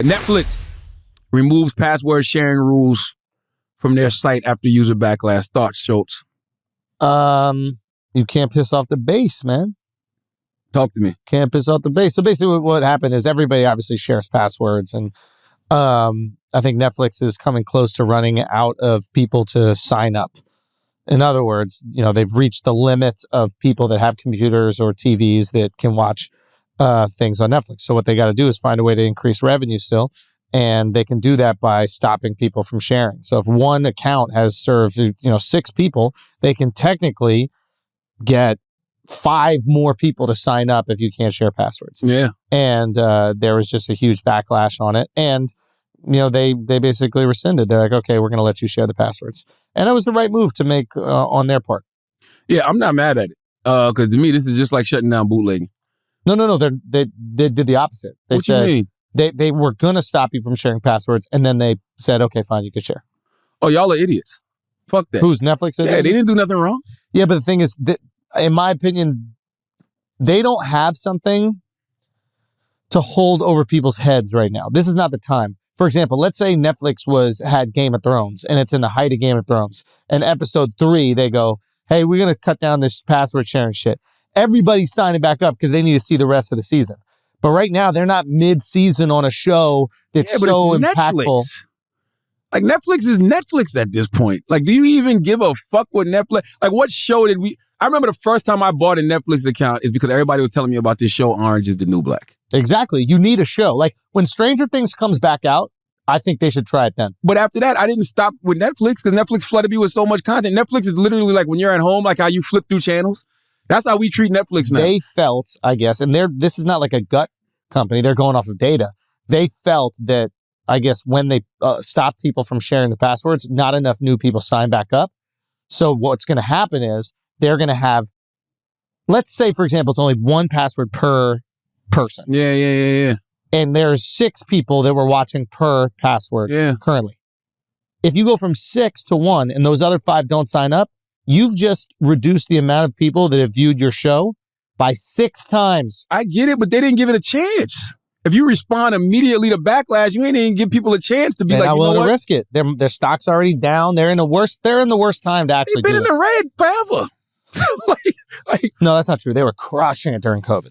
Netflix removes password sharing rules from their site after user backlash. Thoughts, Schulz? You can't piss off the base, man. Talk to me. Can't piss off the base. So basically what happened is everybody obviously shares passwords, and I think Netflix is coming close to running out of people to sign up. In other words, they've reached the limit of people that have computers or TVs that can watch things on Netflix. So what they got to do is find a way to increase revenue still, and they can do that by stopping people from sharing. So if one account has served 6 people, they can technically get 5 more people to sign up if you can't share passwords. Yeah. And there was just a huge backlash on it. And, they basically rescinded. They're like, okay, we're going to let you share the passwords. And that was the right move to make on their part. Yeah, I'm not mad at it. Because to me, this is just like shutting down bootlegging. No. They did the opposite. They said, you mean? They were going to stop you from sharing passwords. And then they said, okay, fine, you can share. Oh, y'all are idiots. Fuck that. Who's Netflix? Yeah, they didn't do nothing wrong. Yeah, but the thing is, that, in my opinion, they don't have something to hold over people's heads right now. This is not the time. For example, let's say Netflix had Game of Thrones, and it's in the height of Game of Thrones. And episode 3, they go, hey, we're going to cut down this password sharing shit. Everybody's signing back up because they need to see the rest of the season. But right now, they're not mid-season on a show that's so impactful. Netflix. Like, Netflix is Netflix at this point. Like, do you even give a fuck what Netflix... Like, what show did we... I remember the first time I bought a Netflix account is because everybody was telling me about this show, Orange is the New Black. Exactly. You need a show. Like, when Stranger Things comes back out, I think they should try it then. But after that, I didn't stop with Netflix because Netflix flooded me with so much content. Netflix is literally like when you're at home, like how you flip through channels. That's how we treat Netflix now. They felt, I guess, and this is not like a gut company. They're going off of data. They felt that, I guess, when they stopped people from sharing the passwords, not enough new people signed back up. So what's going to happen is they're going to have, let's say, for example, it's only 1 password per person. Yeah. And there's 6 people that were watching per password currently. If you go from 6 to 1 and those other 5 don't sign up, you've just reduced the amount of people that have viewed your show by 6 times. I get it, but they didn't give it a chance. If you respond immediately to backlash, you ain't even give people a chance to be They're like, not you know willing what? to risk it. Their stock's already down. They're in the worst time to actually They've been do in this. the red forever. like, No, that's not true. They were crushing it during COVID.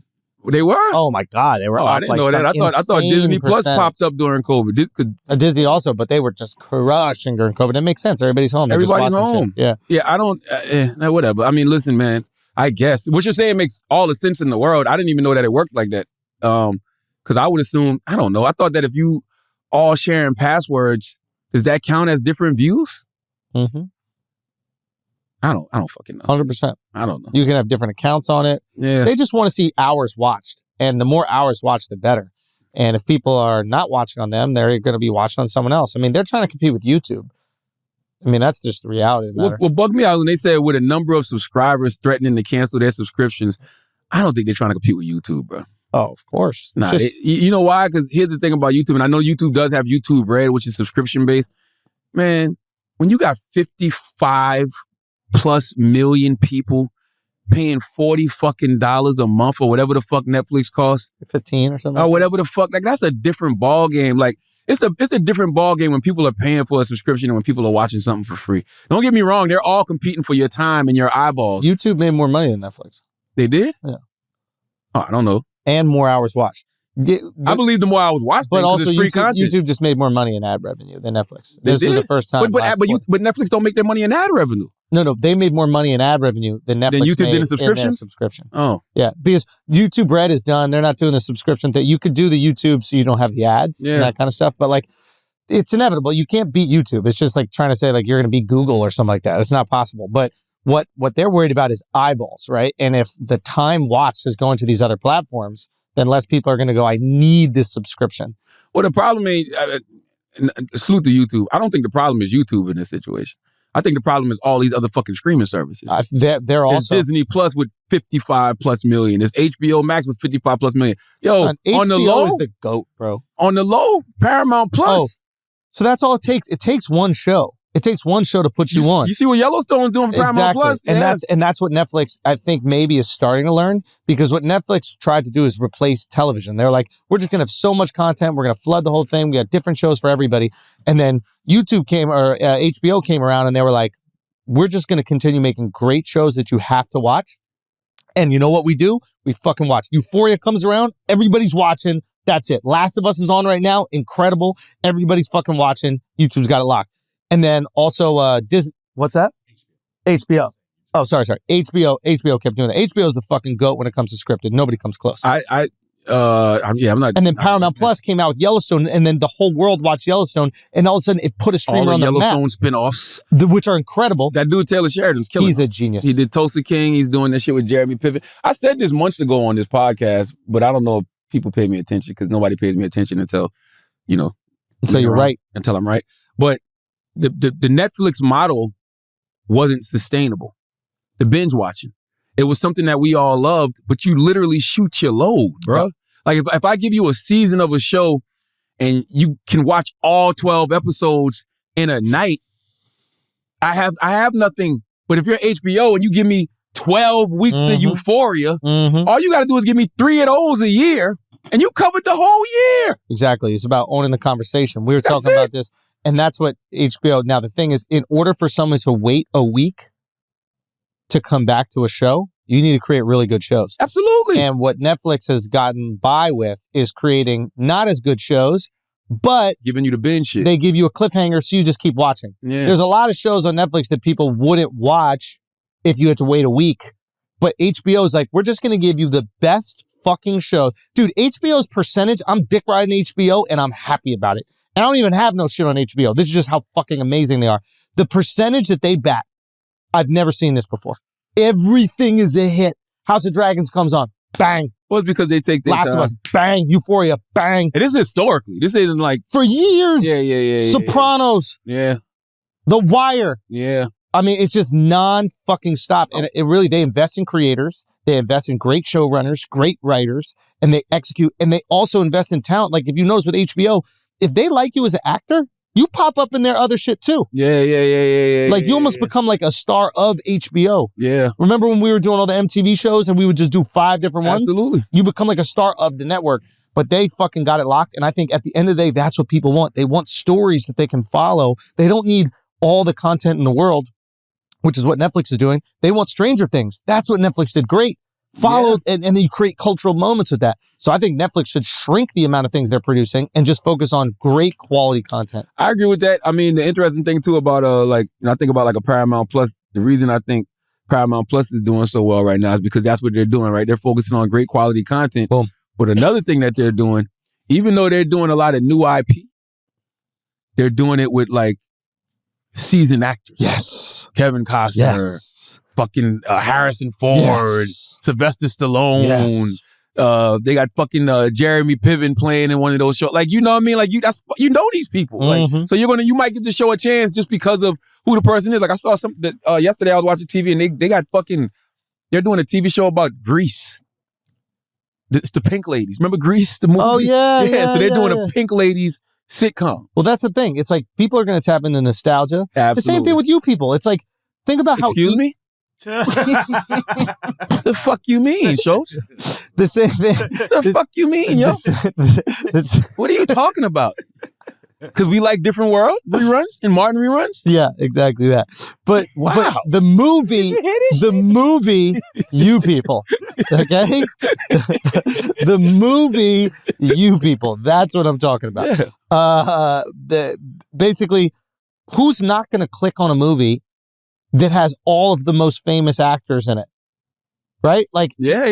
They were? Oh my God, they were. I didn't know that. I thought Disney Plus popped up during COVID. Disney also, but they were just crushing during COVID. It makes sense. Everybody's home. Everybody's home. Yeah. Yeah, I don't. Whatever. I mean, listen, man. I guess what you're saying makes all the sense in the world. I didn't even know that it worked like that. Because I would assume, I don't know. I thought that if you all sharing passwords, does that count as different views? Mm-hmm. I don't fucking know. 100%. I don't know. You can have different accounts on it. Yeah. They just want to see hours watched. And the more hours watched, the better. And if people are not watching on them, they're going to be watching on someone else. I mean, they're trying to compete with YouTube. I mean, that's just the reality of the matter. What bugged me out when they said with a number of subscribers threatening to cancel their subscriptions, I don't think they're trying to compete with YouTube, bro. Oh, of course. Nah, you know why? Because here's the thing about YouTube, and I know YouTube does have YouTube Red, which is subscription-based. Man, when you got 55+ million people paying $40 fucking a month or whatever the fuck Netflix costs, 15 or something, or whatever the fuck, like that's a different ball game. Like it's a different ball game when people are paying for a subscription and when people are watching something for free. Don't get me wrong; they're all competing for your time and your eyeballs. YouTube made more money than Netflix. They did? Yeah. Oh, I don't know. And more hours watched. I believe the more I was watching, but also free content. YouTube just made more money in ad revenue than Netflix. This was the first time. But Netflix don't make their money in ad revenue. No, they made more money in ad revenue than Netflix. Then YouTube made did in subscriptions? subscription. Oh, yeah, because YouTube Red is done. They're not doing the subscription thing. You could do the YouTube so you don't have the ads and that kind of stuff. But like, it's inevitable. You can't beat YouTube. It's just like trying to say like you're going to beat Google or something like that. It's not possible. But what they're worried about is eyeballs, right? And if the time watched is going to these other platforms, then less people are going to go, I need this subscription. Well, the problem ain't, salute to YouTube. I don't think the problem is YouTube in this situation. I think the problem is all these other fucking streaming services. They're also... There's Disney Plus with 55+ million. There's HBO Max with 55+ million. Yo, on the low... HBO is the GOAT, bro. On the low, Paramount Plus. Oh, so that's all it takes. It takes one show. It takes one show to put you on. You see what Yellowstone's doing for Paramount Plus? And that's what Netflix, I think, maybe is starting to learn, because what Netflix tried to do is replace television. They're like, we're just going to have so much content. We're going to flood the whole thing. We got different shows for everybody. And then HBO came around and they were like, we're just going to continue making great shows that you have to watch. And you know what we do? We fucking watch. Euphoria comes around. Everybody's watching. That's it. Last of Us is on right now. Incredible. Everybody's fucking watching. YouTube's got it locked. And then also Disney. What's that? HBO. Oh, sorry. HBO kept doing that. HBO is the fucking GOAT when it comes to scripted. Nobody comes close. I'm not. And then Paramount Plus came out with Yellowstone, and then the whole world watched Yellowstone, and all of a sudden it put a streamer on the map. Yellowstone spinoffs, which are incredible. That dude Taylor Sheridan's killing. He's a genius. He did Tulsa King. He's doing that shit with Jeremy Piven. I said this months ago on this podcast, but I don't know if people pay me attention, because nobody pays me attention until you're right. Until I'm right. But the Netflix model wasn't sustainable. The binge watching. It was something that we all loved, but you literally shoot your load, bro. Yeah. Like if I give you a season of a show and you can watch all 12 episodes in a night, I have nothing. But if you're HBO and you give me 12 weeks of Euphoria, all you got to do is give me 3 of those a year, and you covered the whole year. Exactly. It's about owning the conversation. We were talking about this, and that's what HBO. Now, the thing is, in order for someone to wait a week to come back to a show, you need to create really good shows. Absolutely. And what Netflix has gotten by with is creating not as good shows, but giving you the binge shit. They give you a cliffhanger, so you just keep watching. Yeah. There's a lot of shows on Netflix that people wouldn't watch if you had to wait a week. But HBO is like, we're just going to give you the best fucking show. Dude, HBO's percentage, I'm dick riding HBO and I'm happy about it. And I don't even have no shit on HBO. This is just how fucking amazing they are. The percentage that they bat, I've never seen this before. Everything is a hit. House of Dragons comes on. Bang. Well, it's because they take their Last time. of Us. Bang. Euphoria. Bang. And this is historically. This isn't like... For years. Yeah. Sopranos. Yeah. The Wire. Yeah. I mean, it's just non-fucking stop. And it really, they invest in creators. They invest in great showrunners, great writers, and they execute. And they also invest in talent. Like if you notice with HBO, if they like you as an actor, you pop up in their other shit too. Yeah. Like you almost become like a star of HBO. Yeah. Remember when we were doing all the MTV shows and we would just do 5 different ones? Absolutely. You become like a star of the network. But they fucking got it locked. And I think at the end of the day, that's what people want. They want stories that they can follow. They don't need all the content in the world, which is what Netflix is doing. They want Stranger Things. That's what Netflix did great. And then you create cultural moments with that. So I think Netflix should shrink the amount of things they're producing and just focus on great quality content. I agree with that. I mean, the interesting thing too about I think about like a Paramount Plus. The reason I think Paramount Plus is doing so well right now is because that's what they're doing, right? They're focusing on great quality content. Boom. But another thing that they're doing, even though they're doing a lot of new IP, they're doing it with like seasoned actors. Yes. Kevin Costner. Yes. Fucking Harrison Ford. Yes. Sylvester Stallone. Yes. They got fucking Jeremy Piven playing in one of those shows. Like, you know what I mean? Like, you know these people. Like, so you might give the show a chance just because of who the person is. Like, I saw something that yesterday I was watching TV and they got they're doing a TV show about Grease. It's the Pink Ladies. Remember Grease, the movie? Oh, yeah. So they're doing a Pink Ladies sitcom. Well, that's the thing. It's like people are going to tap into nostalgia. Absolutely. The same thing with you people. It's like, think about how... Excuse me? The fuck you mean, Schulz? The same thing. The fuck you mean, yo? What are you talking about? Because we like Different World reruns and Martin reruns? Yeah, exactly that. But, wow. But the movie, you people, okay? The movie, you people. That's what I'm talking about. Yeah. Basically, who's not going to click on a movie that has all of the most famous actors in it? Right? Like, yeah.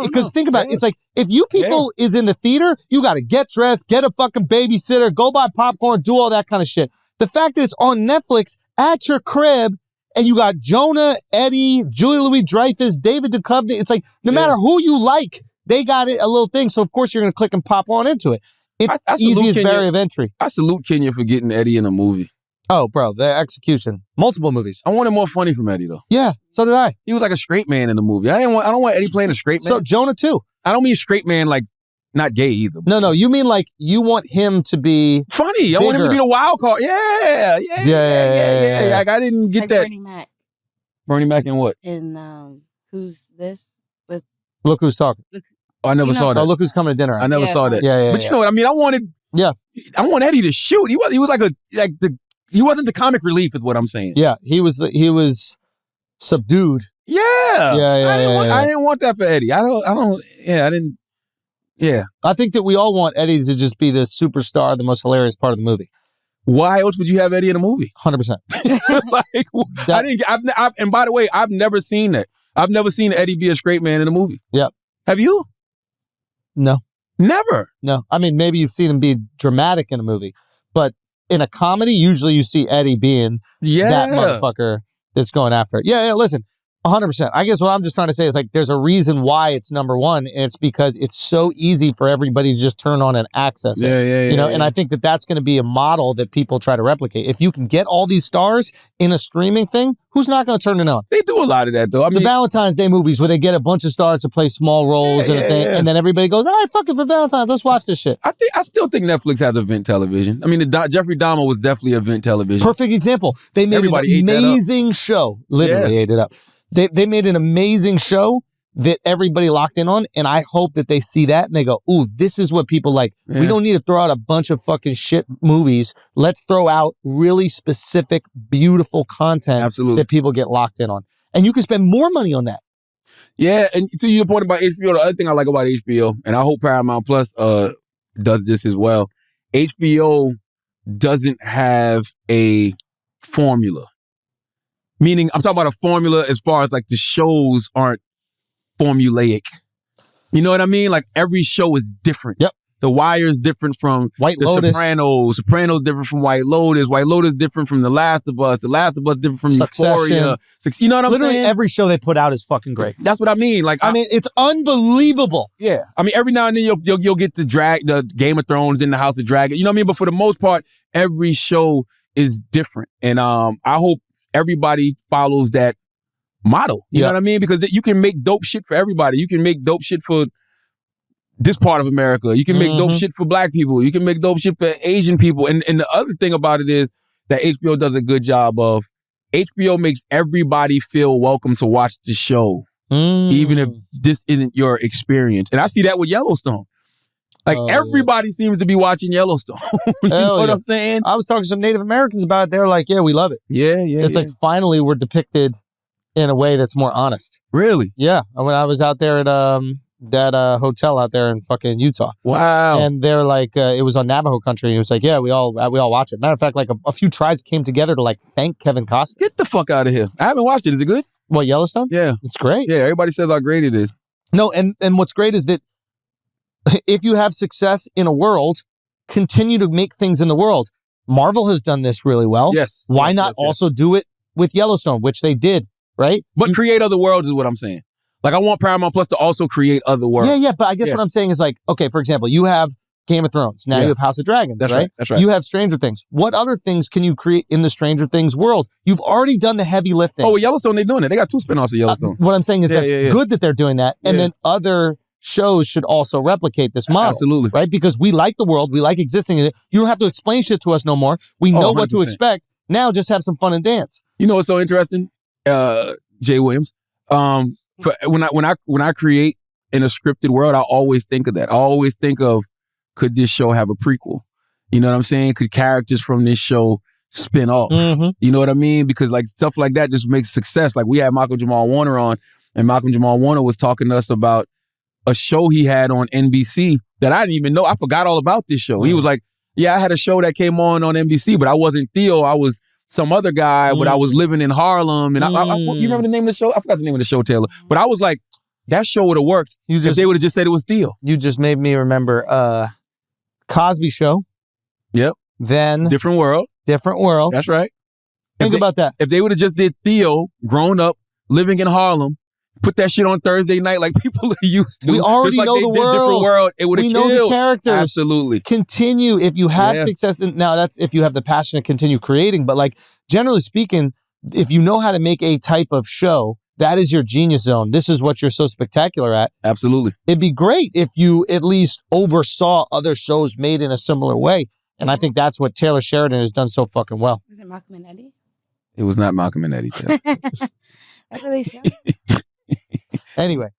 Because think about it. It's like, if you people is in the theater, you got to get dressed, get a fucking babysitter, go buy popcorn, do all that kind of shit. The fact that it's on Netflix at your crib and you got Jonah, Eddie, Julia Louis-Dreyfus, David Duchovny, it's like, no matter who you like, they got it, a little thing. So, of course, you're going to click and pop on into it. It's the easiest barrier of entry. I salute Kenya for getting Eddie in a movie. Oh, bro, the execution. Multiple movies. I wanted more funny from Eddie, though. Yeah, so did I. He was like a straight man in the movie. I don't want Eddie playing a straight man. So Jonah, too. I don't mean straight man like Not gay either. No. You mean like you want him to be funny. I want him to be the wild card. Yeah. Like, I didn't get like that. Bernie Mac. Bernie Mac and what? And Who's This? With Look Who's Talking. Oh, I never saw that. Oh, Look Who's Coming to Dinner. I never saw that. Yeah. But you know what I mean? I want Eddie to shoot. He was he wasn't the comic relief is what I'm saying. Yeah, he was subdued. Yeah. I didn't want that for Eddie. I didn't. Yeah. I think that we all want Eddie to just be the superstar, the most hilarious part of the movie. Why else would you have Eddie in a movie? 100%. And by the way, I've never seen that. I've never seen Eddie be a straight man in a movie. Yeah. Have you? No. Never. No. I mean, maybe you've seen him be dramatic in a movie, but in a comedy, usually you see Eddie being that motherfucker that's going after it. Yeah, listen. 100%. I guess what I'm just trying to say is like there's a reason why it's number one, and it's because it's so easy for everybody to just turn on and access it. And I think that that's going to be a model that people try to replicate. If you can get all these stars in a streaming thing, who's not going to turn it on? They do a lot of that though. I mean, the Valentine's Day movies where they get a bunch of stars to play small roles and then everybody goes, all right, fuck it for Valentine's, let's watch this shit. I still think Netflix has event television. I mean, Jeffrey Dahmer was definitely event television. Perfect example. They made an amazing show. Literally ate it up. They made an amazing show that everybody locked in on, and I hope that they see that and they go, ooh, this is what people like. Yeah. We don't need to throw out a bunch of fucking shit movies. Let's throw out really specific, beautiful content that people get locked in on. And you can spend more money on that. Yeah, and to your point about HBO, the other thing I like about HBO, and I hope Paramount Plus does this as well, HBO doesn't have a formula. Meaning, I'm talking about a formula as far as like the shows aren't formulaic. You know what I mean? Like every show is different. Yep. The Wire is different from White The Lotus. Sopranos. Sopranos different from White Lotus. White Lotus different from The Last of Us. The Last of Us different from Succession. Euphoria. You know what I'm saying? Literally every show they put out is fucking great. That's what I mean. Like I mean, it's unbelievable. Yeah. I mean, every now and then you'll get the Game of Thrones, then the House of Dragon. You know what I mean? But for the most part, every show is different. And I hope everybody follows that model. You know what I mean? Because you can make dope shit for everybody. You can make dope shit for this part of America. You can make dope shit for black people. You can make dope shit for Asian people. And the other thing about it is that HBO does a good job of, HBO makes everybody feel welcome to watch the show, even if this isn't your experience. And I see that with Yellowstone. Like everybody seems to be watching Yellowstone. You know what I'm saying? I was talking to some Native Americans about it. They're like, yeah, we love it. Yeah. It's like finally we're depicted in a way that's more honest. Really? Yeah. When I was out there at that hotel out there in fucking Utah. Wow. And they're like, it was on Navajo country. And it was like, yeah, we all watch it. Matter of fact, like a few tribes came together to like thank Kevin Costner. Get the fuck out of here. I haven't watched it. Is it good? What, Yellowstone? Yeah. It's great. Yeah, everybody says how great it is. No, and what's great is that if you have success in a world, continue to make things in the world. Marvel has done this really well. Yes. Why not also do it with Yellowstone, which they did, right? But create other worlds is what I'm saying. Like, I want Paramount Plus to also create other worlds. Yeah, but I guess what I'm saying is like, okay, for example, you have Game of Thrones. Now you have House of Dragons, right? That's right. You have Stranger Things. What other things can you create in the Stranger Things world? You've already done the heavy lifting. Oh, with Yellowstone, they're doing it. They got 2 spinoffs of Yellowstone. What I'm saying is that's good that they're doing that. And then other shows should also replicate this model. Absolutely. Right? Because we like the world. We like existing in it. You don't have to explain shit to us no more. We know what to expect. Now just have some fun and dance. You know what's so interesting? Jay Williams. When I create in a scripted world, I always think of that. I always think of, could this show have a prequel? You know what I'm saying? Could characters from this show spin off? You know what I mean? Because like stuff like that just makes success. Like we had Malcolm Jamal Warner on, and Malcolm Jamal Warner was talking to us about a show he had on NBC that I didn't even know. I forgot all about this show. He was like, yeah, I had a show that came on NBC, but I wasn't Theo. I was some other guy, but I was living in Harlem. And you remember the name of the show? I forgot the name of the show, Taylor. But I was like, that show would have worked if they would have just said it was Theo. You just made me remember Cosby Show. Yep. Then Different World. That's right. Think about that. If they would have just did Theo, grown up, living in Harlem, put that shit on Thursday night like people are used to. We already know the world. Different World. It would have killed. We know the characters. Absolutely. Continue if you have success. Now that's if you have the passion to continue creating. But like generally speaking, if you know how to make a type of show that is your genius zone. This is what you're so spectacular at. Absolutely. It'd be great if you at least oversaw other shows made in a similar way. And I think that's what Taylor Sheridan has done so fucking well. Was it Malcolm and Eddie? It was not Malcolm and Eddie. That's what they showed. Anyway,